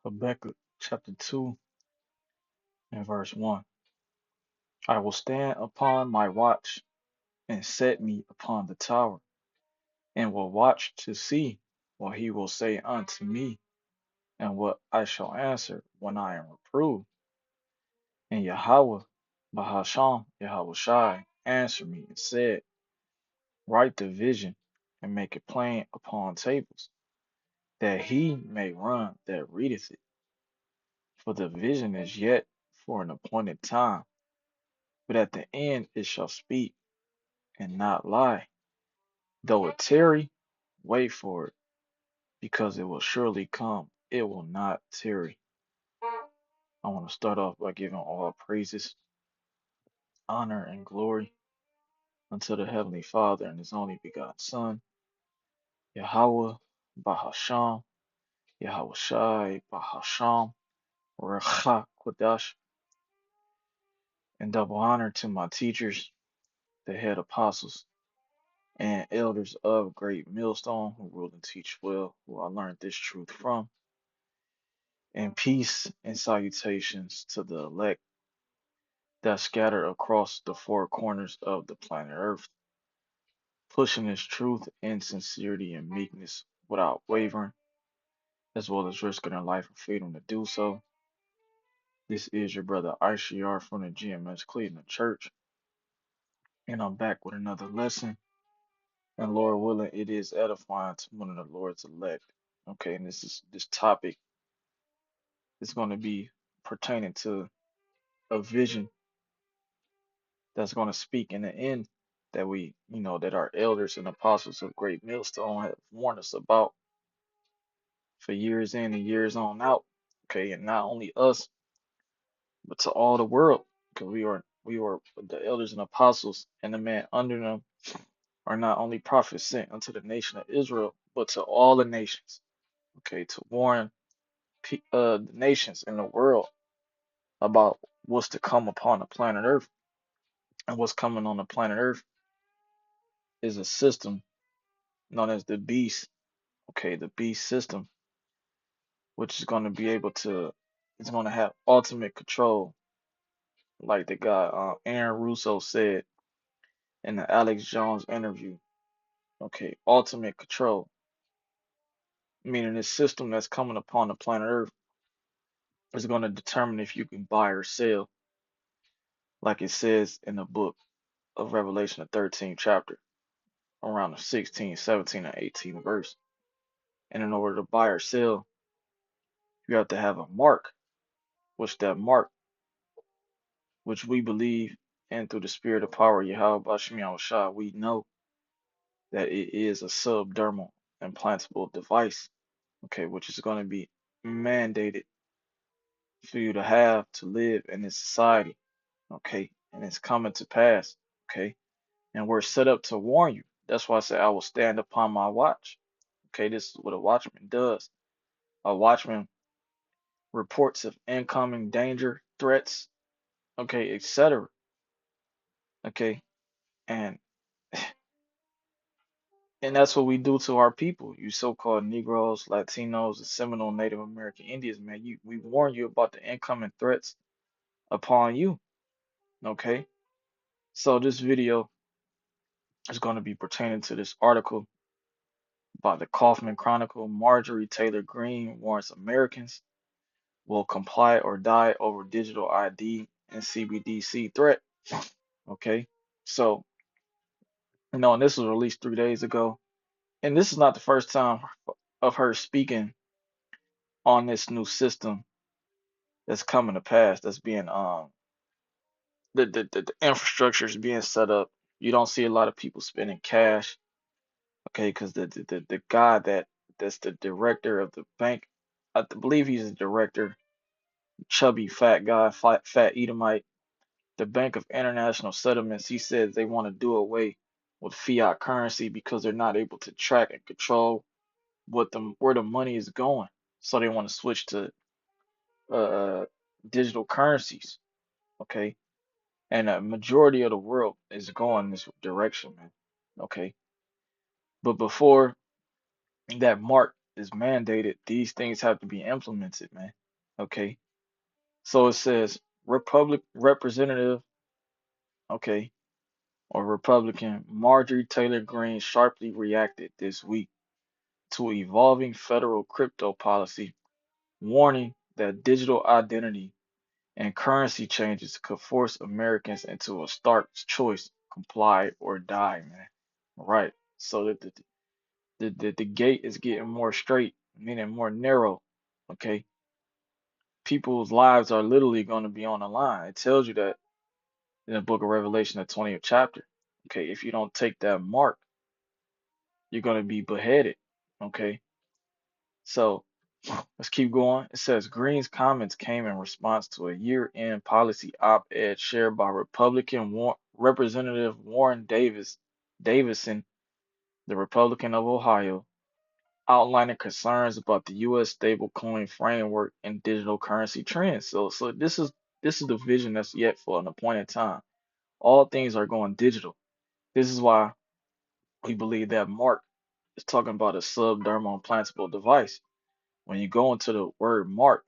Habakkuk chapter 2 and verse 1. I will stand upon my watch and set me upon the tower, and will watch to see what he will say unto me, and what I shall answer when I am reproved. And Yahweh, Bahasham, Yahweh Shai, answered me and said, write the vision and make it plain upon tables, that he may run that readeth it. For the vision is yet for an appointed time, but at the end it shall speak and not lie. Though it tarry, wait for it, because it will surely come. It will not tarry. I want to start off by giving all praises, honor, and glory unto the Heavenly Father and His only begotten Son, Yahweh Bahasham, Yahweh Shai Bahasham, Recha Kodash, and double honor to my teachers, the head apostles, and elders of Great Millstone, who rule and teach well, who I learned this truth from. And peace and salutations to the elect that scatter across the four corners of the planet Earth, pushing this truth in sincerity and meekness without wavering, as well as risking their life and freedom to do so. This is your brother ICR from the GMS Cleveland Church, and I'm back with another lesson. And Lord willing, it is edifying to one of the Lord's elect. Okay, and this topic is going to be pertaining to a vision that's going to speak in the end that that our elders and apostles of Great Millstone have warned us about for years in and years on out. Okay, and not only us, but to all the world, because we were the elders and apostles, and the man under them are not only prophets sent unto the nation of Israel, but to all the nations. Okay, to warn the nations in the world about what's to come upon the planet Earth, and what's coming on the planet Earth is a system known as the beast. Okay, the beast system, which is going to be able to, it's going to have ultimate control, like the guy Aaron Russo said in the Alex Jones interview. Okay, ultimate control, meaning this system that's coming upon the planet Earth is going to determine if you can buy or sell, like it says in the book of Revelation, the 13th chapter, around the 16, 17, and 18 verse. And in order to buy or sell, you have to have a mark, which that mark, which we believe, and through the spirit of power, Yahweh Bashim Shah, we know that it is a subdermal implantable device, okay, which is going to be mandated for you to have to live in this society, okay, and it's coming to pass, okay, and we're set up to warn you. That's why I say I will stand upon my watch, okay. This is what a watchman does. A watchman reports of incoming danger, threats, okay, etc., okay, and And that's what we do to our people, you so-called Negroes, Latinos, and Seminole Native American Indians, man. We warn you about the incoming threats upon you, okay? So this video is going to be pertaining to this article by the Kaufman Chronicle. Marjorie Taylor Greene warns Americans will comply or die over digital ID and CBDC threat, okay? So, and this was released 3 days ago, and this is not the first time of her speaking on this new system that's coming to pass, that's being the infrastructure is being set up. You don't see a lot of people spending cash, okay, because the guy that's the director of the bank, believe he's the director, chubby fat guy, fat Edomite, the Bank of International Settlements. He says they want to do away with fiat currency because they're not able to track and control where the money is going. So they want to switch to uh digital currencies, okay? And a majority of the world is going this direction, man. Okay. But before that mark is mandated, these things have to be implemented, man. Okay. So it says Republic Representative, okay, or Republican Marjorie Taylor Greene sharply reacted this week to evolving federal crypto policy, warning that digital identity and currency changes could force Americans into a stark choice, comply or die, man. Right. So that the gate is getting more straight, meaning more narrow. Okay. People's lives are literally going to be on the line. It tells you that in the book of Revelation, the 20th chapter. Okay. If you don't take that mark, you're going to be beheaded. Okay. So let's keep going. It says Green's comments came in response to a year-end policy op-ed shared by Republican Representative Warren Davison, the Republican of Ohio, outlining concerns about the U.S. stablecoin framework and digital currency trends. So this is the vision that's yet for an appointed time. All things are going digital. This is why we believe that Mark is talking about a subdermal implantable device. When you go into the word mark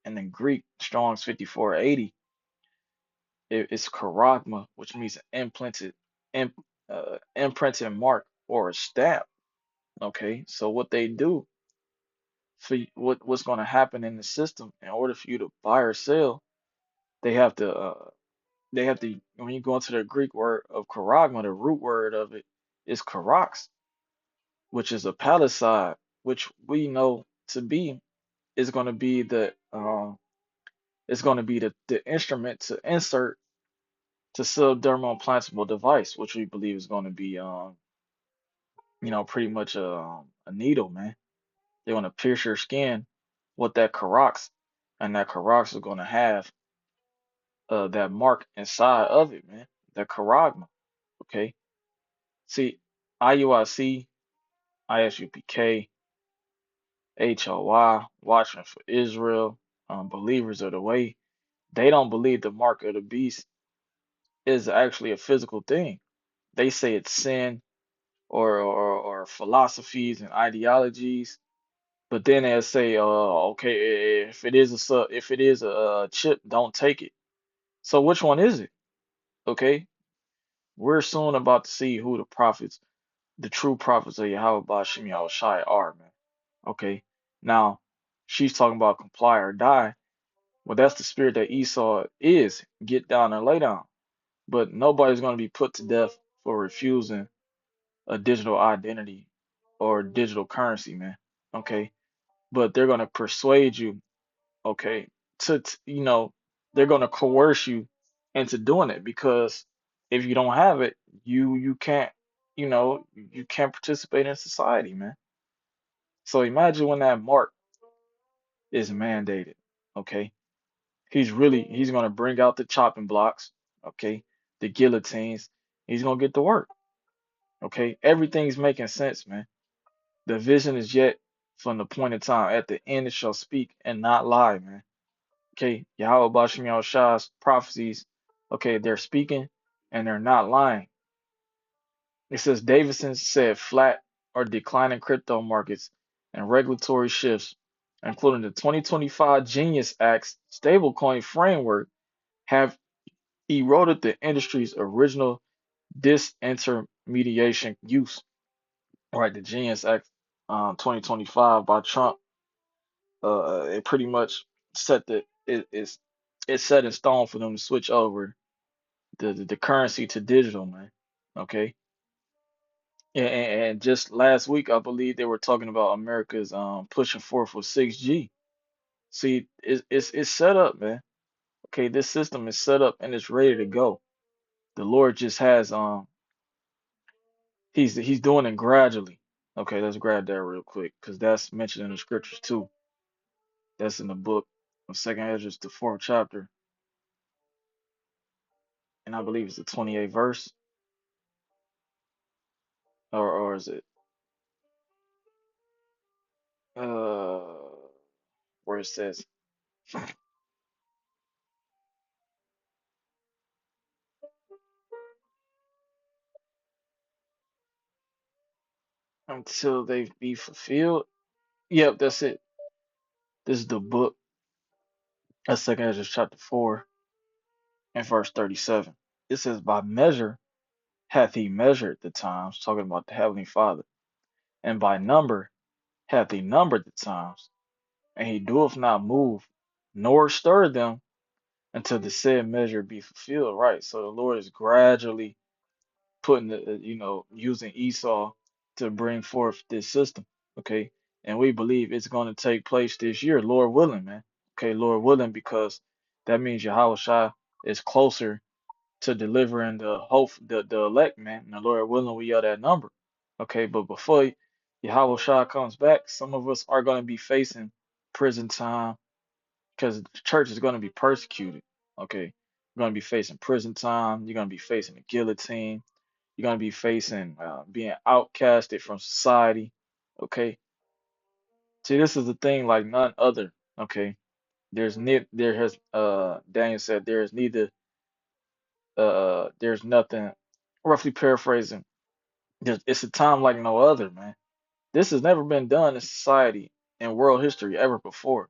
in the Greek, Strong's 5480, it's charagma, which means imprinted, imp, imprinted mark or a stamp. Okay, so what they do for what's going to happen in the system in order for you to buy or sell, they have to when you go into the Greek word of charagma, the root word of it is charax, which is a palisade, which we know to be is going to be the instrument to insert to subdermal implantable device, which we believe is going to be pretty much a needle, man. They're going to pierce your skin with that Korox, and that Korox is going to have that mark inside of it, man. That charagma. Okay. See, IUIC, ISUPK, HOI, Watchmen for Israel, Believers of the Way, they don't believe the mark of the beast is actually a physical thing. They say it's sin or philosophies and ideologies, but then they'll say, okay, if it is a chip, don't take it. So which one is it? Okay, we're soon about to see who the true prophets of Yahweh Bashim Yahushai are, man. Okay, now she's talking about comply or die. Well, that's the spirit that Esau is. Get down and lay down. But nobody's going to be put to death for refusing a digital identity or digital currency, man. Okay. But they're going to persuade you, okay, they're going to coerce you into doing it because if you don't have it, you can't, you can't participate in society, man. So imagine when that mark is mandated, okay? He's going to bring out the chopping blocks, okay? The guillotines. He's going to get to work, okay? Everything's making sense, man. The vision is yet from the point of time. At the end, it shall speak and not lie, man. Okay, Yahweh Bashim Shah's prophecies, okay, they're speaking and they're not lying. It says Davidson said flat or declining crypto markets and regulatory shifts, including the 2025 Genius Act's stablecoin framework, have eroded the industry's original disintermediation use. Right, the Genius Act 2025 by Trump, it pretty much set it's set in stone for them to switch over the currency to digital, man. Okay. And just last week, I believe they were talking about America's pushing forth with 6G. See, it's set up, man. Okay, this system is set up and it's ready to go. The Lord just has he's doing it gradually. Okay, let's grab that real quick because that's mentioned in the scriptures too. That's in the book of Second Ezra, the fourth chapter, and I believe it's the 28th verse, or is it uh where it says until they be fulfilled. Yep, that's it. This is the book. That's Second Ezra chapter 4 and verse 37. It says, by measure hath he measured the times, talking about the Heavenly Father, and by number hath he numbered the times, and he doeth not move, nor stir them until the said measure be fulfilled. Right. So the Lord is gradually putting the, using Esau to bring forth this system. Okay. And we believe it's going to take place this year, Lord willing, man. Okay, Lord willing, because that means Yahweh Shai is closer to delivering the hope, the elect, man. And the Lord willing, we are that number. Okay, but before Yahweh Shai comes back, some of us are going to be facing prison time because the church is going to be persecuted. Okay, you're going to be facing prison time. You're going to be facing the guillotine. You're going to be facing being outcasted from society. Okay, see, this is the thing like none other. Okay, there has Daniel said there's nothing. Roughly paraphrasing, it's a time like no other, man. This has never been done in society in world history ever before.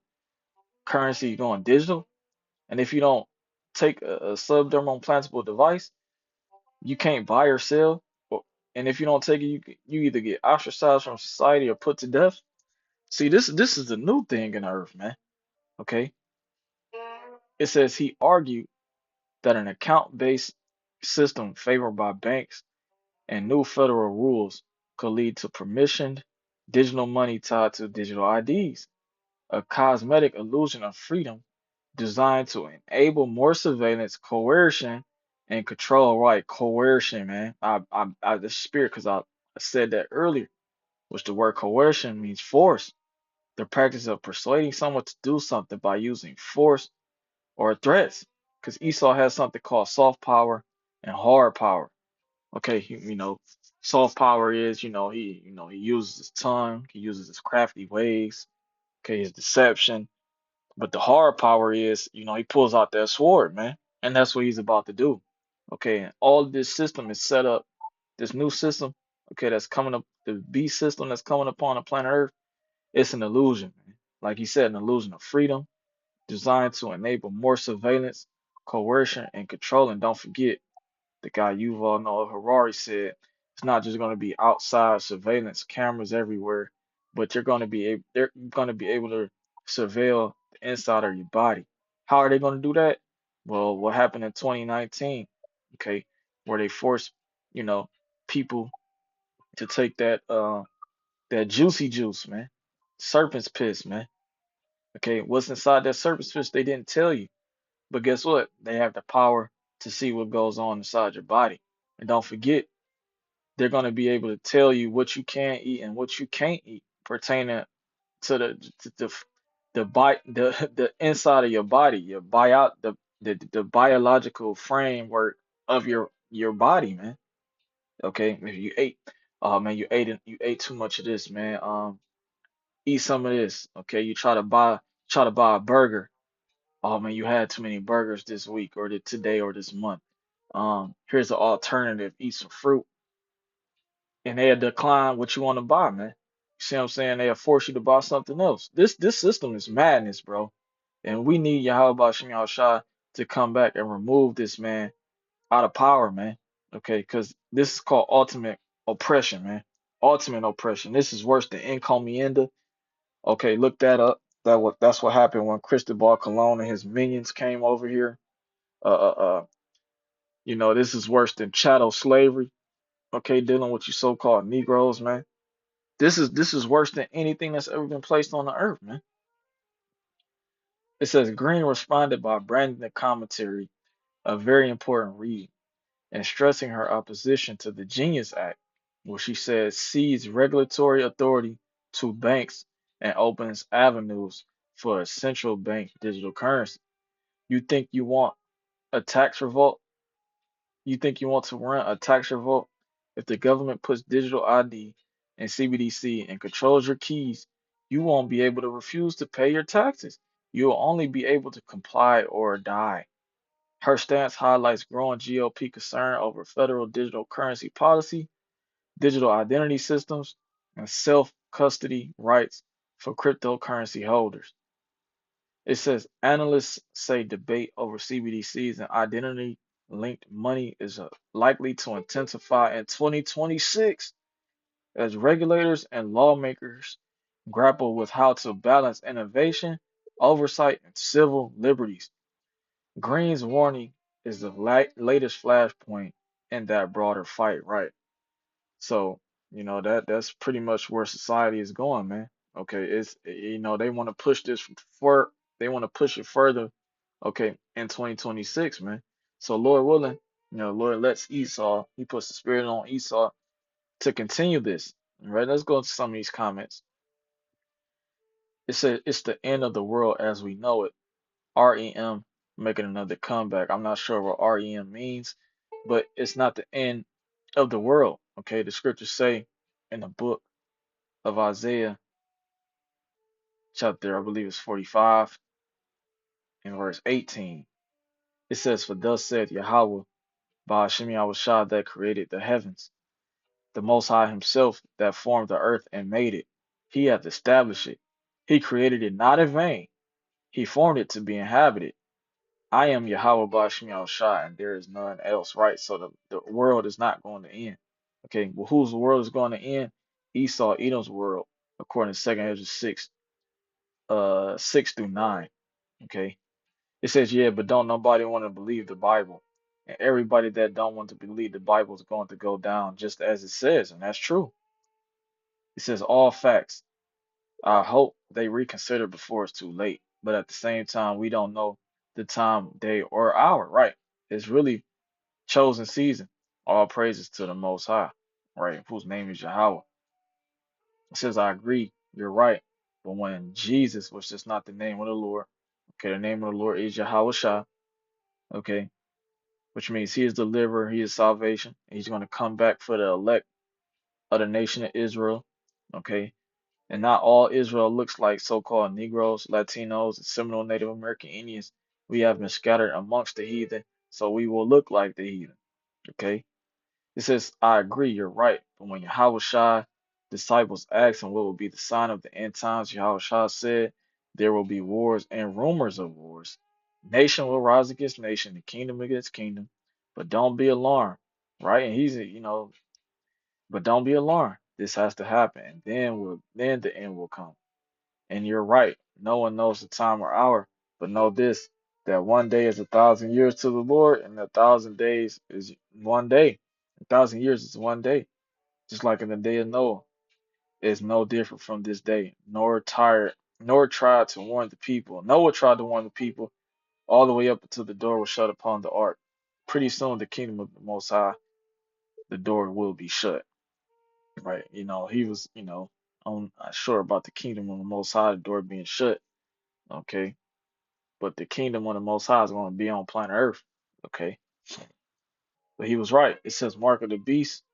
Currency going digital, and if you don't take a subdermal implantable device, you can't buy or sell. And if you don't take it, you either get ostracized from society or put to death. See, this is the new thing in Earth, man. Okay, it says he argued that an account-based system favored by banks and new federal rules could lead to permissioned digital money tied to digital IDs, a cosmetic illusion of freedom designed to enable more surveillance, coercion, and control. Right, coercion, man. The spirit, because I said that earlier, which the word coercion means force, the practice of persuading someone to do something by using force or threats. Because Esau has something called soft power and hard power. Okay, soft power is, he uses his tongue, he uses his crafty ways, okay, his deception. But the hard power is, he pulls out that sword, man, and that's what he's about to do. Okay, and all this system is set up, this new system, okay, that's coming up, the beast system that's coming upon the planet Earth. It's an illusion, man. Like he said, an illusion of freedom designed to enable more surveillance, coercion, and control. And don't forget, the guy Yuval Noah Harari said it's not just going to be outside surveillance cameras everywhere, but they're going to be able to surveil the inside of your body. How are they going to do that? Well, what happened in 2019, okay, where they forced, you know, people to take that juicy juice, man. Serpent's piss, man. Okay, what's inside that serpent's piss they didn't tell you. But guess what? They have the power to see what goes on inside your body. And don't forget, they're going to be able to tell you what you can eat and what you can't eat pertaining to the inside of your body, your bio the biological framework of your body, man. Okay, if you ate, oh man, you ate too much of this, man. Eat some of this. Okay, you try to buy a burger. Oh man, you had too many burgers this week or today or this month. Here's the alternative. Eat some fruit, and they'll decline what you want to buy, man. You see what I'm saying? They'll force you to buy something else. This system is madness, bro. And we need Yahweh Shem Shai to come back and remove this man out of power, man. Okay, because this is called ultimate oppression, man. Ultimate oppression. This is worse than encomienda. Okay, look that up. That's what happened when Cristobal Colon and his minions came over here. Uh, uh, uh, this is worse than chattel slavery. Okay, dealing with you so-called Negroes, man. This is worse than anything that's ever been placed on the earth, man. It says Green responded by branding the commentary a very important read and stressing her opposition to the Genius Act, where she says cedes regulatory authority to banks and opens avenues for a central bank digital currency. You think you want a tax revolt? You think you want to run a tax revolt? If the government puts digital ID and CBDC and controls your keys, you won't be able to refuse to pay your taxes. You'll only be able to comply or die. Her stance highlights growing GOP concern over federal digital currency policy, digital identity systems, and self custody rights for cryptocurrency holders. It says analysts say debate over CBDCs and identity linked money is likely to intensify in 2026 as regulators and lawmakers grapple with how to balance innovation, oversight, and civil liberties. Green's warning is the latest flashpoint in that broader fight, right? So, that's pretty much where society is going, man. Okay, it's they want to push this for they want to push it further, okay, in 2026, man. So Lord willing, Lord lets Esau, he puts the spirit on Esau to continue this. All right, let's go to some of these comments. It says it's the end of the world as we know it. REM making another comeback. I'm not sure what REM means, but it's not the end of the world. Okay, the scriptures say in the book of Isaiah, chapter, I believe it's 45, in verse 18. It says, for thus saith Yahweh, by Hashem Yahushua that created the heavens, the Most High himself that formed the earth and made it. He hath established it. He created it not in vain. He formed it to be inhabited. I am Yahweh Bashim Yahushua, and there is none else, right? So the world is not going to end. Okay, well, whose world is going to end? Esau, Edom's world, according to 2nd Ezra 6, 6 through 9. Okay. It says, yeah, but don't nobody want to believe the Bible. And everybody that don't want to believe the Bible is going to go down just as it says, and that's true. It says all facts. I hope they reconsider before it's too late. But at the same time, we don't know the time, day, or hour, right? It's really chosen season. All praises to the Most High, right? Whose name is Yahweh. It says, I agree, you're right. But when Jesus was just not the name of the Lord, okay, the name of the Lord is Yahweh Shah, okay, which means he is deliverer, he is salvation. And he's going to come back for the elect of the nation of Israel, okay? And not all Israel looks like so-called Negroes, Latinos, and Seminole Native American Indians. We have been scattered amongst the heathen, so we will look like the heathen, okay? It says, I agree, you're right. But when Yahweh Shai disciples asked him what will be the sign of the end times, Yahweh Shai said, there will be wars and rumors of wars. Nation will rise against nation, the kingdom against kingdom. But don't be alarmed, right? And but don't be alarmed. This has to happen, and then the end will come. And you're right. No one knows the time or hour, but know this, that one day is 1,000 years to the Lord, and 1,000 days is one day. 1,000 years is one day. Just like in the day of Noah, is no different from this day, nor tried to warn the people. Noah tried to warn the people all the way up until the door was shut upon the ark. Pretty soon, the kingdom of the Most High, the door will be shut. Right? He was, I'm not sure about the kingdom of the Most High, the door being shut. Okay. But the kingdom of the Most High is going to be on planet Earth. Okay. But he was right. It says, Mark of the Beast.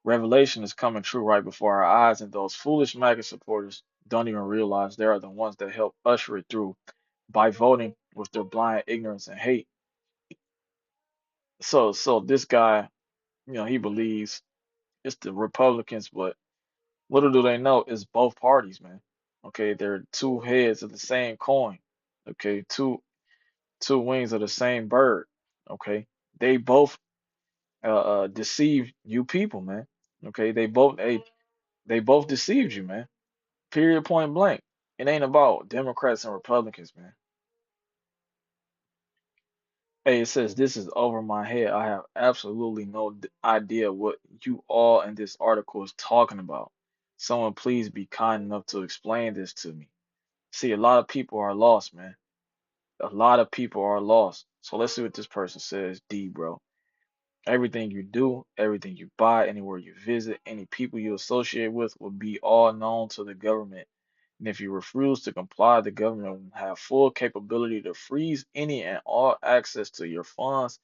Revelation is coming true right before our eyes, and those foolish MAGA supporters don't even realize they are the ones that help usher it through by voting with their blind ignorance and hate. So this guy, he believes it's the Republicans, but little do they know it's both parties, man. Okay, they're two heads of the same coin. Okay, two wings of the same bird. Okay, they both deceive you people, man. Okay, they both deceived you, man. Period, point blank. It ain't about Democrats and Republicans, man. Hey, it says this is over my head. I have absolutely no idea what you all in this article is talking about. Someone please be kind enough to explain this to me. See, a lot of people are lost, man. A lot of people are lost. So let's see what this person says. D, bro. Everything you do, everything you buy, anywhere you visit, any people you associate with will be all known to the government. And if you refuse to comply, the government will have full capability to freeze any and all access to your funds,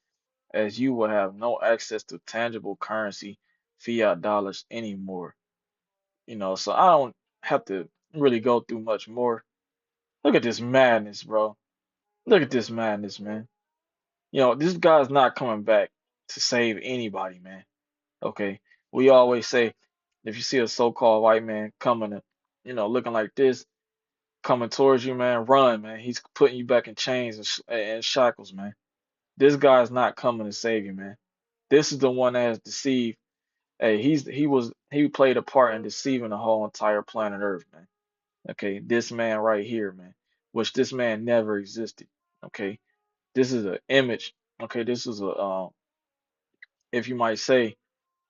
as you will have no access to tangible currency, fiat dollars anymore. So I don't have to really go through much more. Look at this madness, bro. Look at this madness, man. This guy's not coming back to save anybody, man. Okay. We always say if you see a so-called white man coming to, looking like this, coming towards you, man, run, man. He's putting you back in chains and shackles, man. This guy's not coming to save you, man. This is the one that has deceived. Hey, he played a part in deceiving the whole entire planet Earth, man. Okay, this man right here, man, which this man never existed. Okay, this is an image. Okay, this is a if you might say,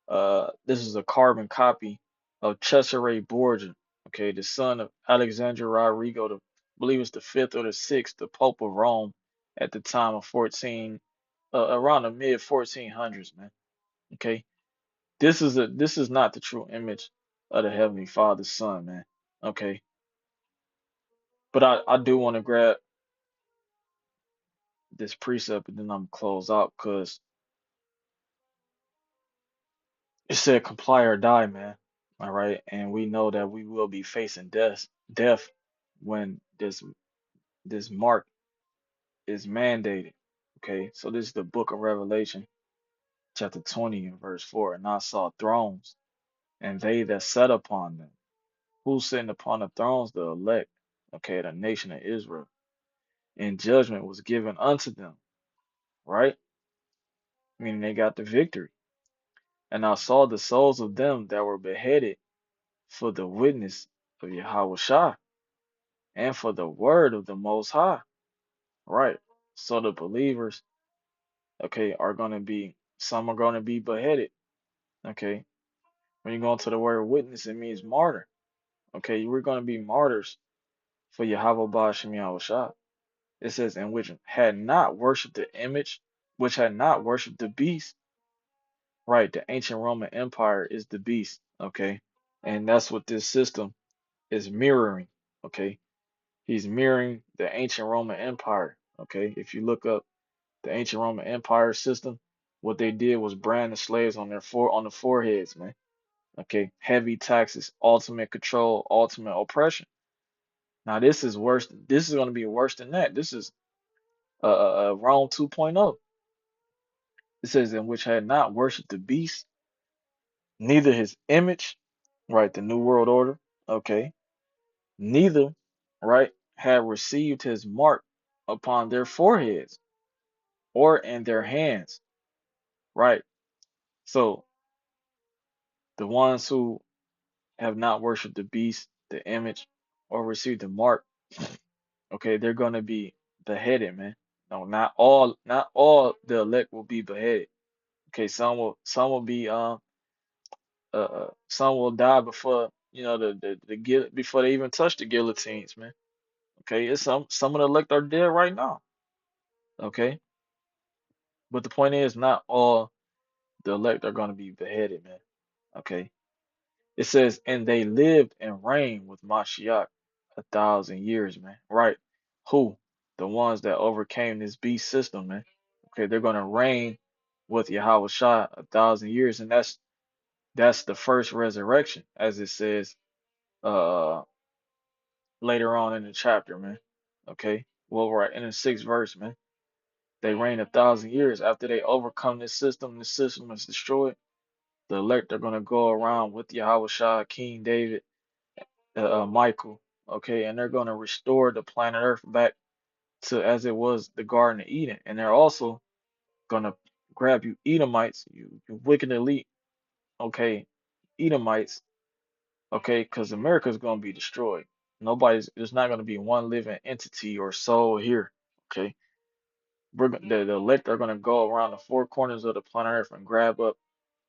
this is a carbon copy of Cesare Borgia. Okay, the son of Alexander Rodrigo, I believe it's the fifth or the sixth, the Pope of Rome at the time of around the mid 1400s, man. Okay, this is not the true image of the Heavenly Father's Son, man. Okay, but I do want to grab this precept and then I'm gonna close out because it said comply or die, man. All right, and we know that we will be facing death when this mark is mandated. Okay, so this is the book of Revelation, chapter 20 and verse 4. And I saw thrones, and they that sat upon them. Who sitting upon the thrones? The elect, okay, the nation of Israel. And judgment was given unto them, right? Meaning they got the victory. And I saw the souls of them that were beheaded for the witness of Yahweh Shah and for the word of the Most High, right? So the believers, okay, some are going to be beheaded, okay? When you go into the word witness, it means martyr, okay? We're going to be martyrs for Yahweh Ba'ashem Yahweh Shah. It says, in which had not worshipped the image, which had not worshipped the beast. Right, the ancient Roman Empire is the beast, okay? And that's what this system is mirroring, okay? He's mirroring the ancient Roman Empire, okay? If you look up the ancient Roman Empire system, what they did was brand the slaves on the foreheads, man. Okay, heavy taxes, ultimate control, ultimate oppression. Now this is worse. This is going to be worse than that. This is Rome 2.0. It says, in which had not worshipped the beast, neither his image, right, the New World Order, okay, neither, right, had received his mark upon their foreheads or in their hands, right. So the ones who have not worshipped the beast, the image, or received the mark, okay, they're gonna be beheaded, man. No, not all the elect will be beheaded. Okay, some will be some will die before before they even touch the guillotines, man. Okay, it's some of the elect are dead right now. Okay, but the point is, not all the elect are going to be beheaded, man. Okay, it says, and they lived and reigned with Mashiach 1,000 years, man. Right? Who? The ones that overcame this beast system, man. Okay, they're going to reign with Yahweh Shah 1,000 years, and that's the first resurrection, as it says uh later on in the chapter, man. Okay, well, right in the sixth verse, man. They reign 1,000 years after they overcome this system. The system is destroyed. The elect are gonna go around with Yahweh Shah, King David, Michael, okay, and they're gonna restore the planet Earth back to as it was the Garden of Eden. And they're also gonna grab you Edomites, you wicked elite, okay, Edomites, okay, because America's gonna be destroyed. There's not gonna be one living entity or soul here, okay. The elect are gonna go around the four corners of the planet Earth and grab up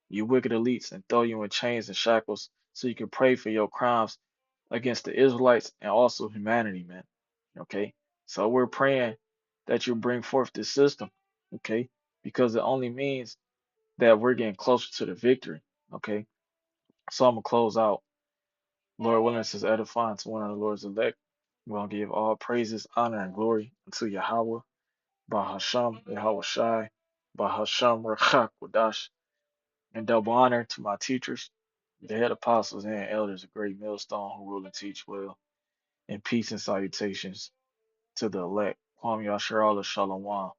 you wicked elites and throw you in chains and shackles so you can pray for your crimes against the Israelites and also humanity, man. Okay? So we're praying that you bring forth this system, okay? Because it only means that we're getting closer to the victory, okay? So I'm gonna close out. Lord willing, this is edifying to one of the Lord's elect. We're gonna give all praises, honor, and glory unto Yahweh, Bahasham, Yahweh Shai, Bahasham, Rachak, Wadash. And double honor to my teachers, the head apostles and elders, a great millstone who rule and teach well. And peace and salutations to the elect. Kwam Yasharallah Shalom.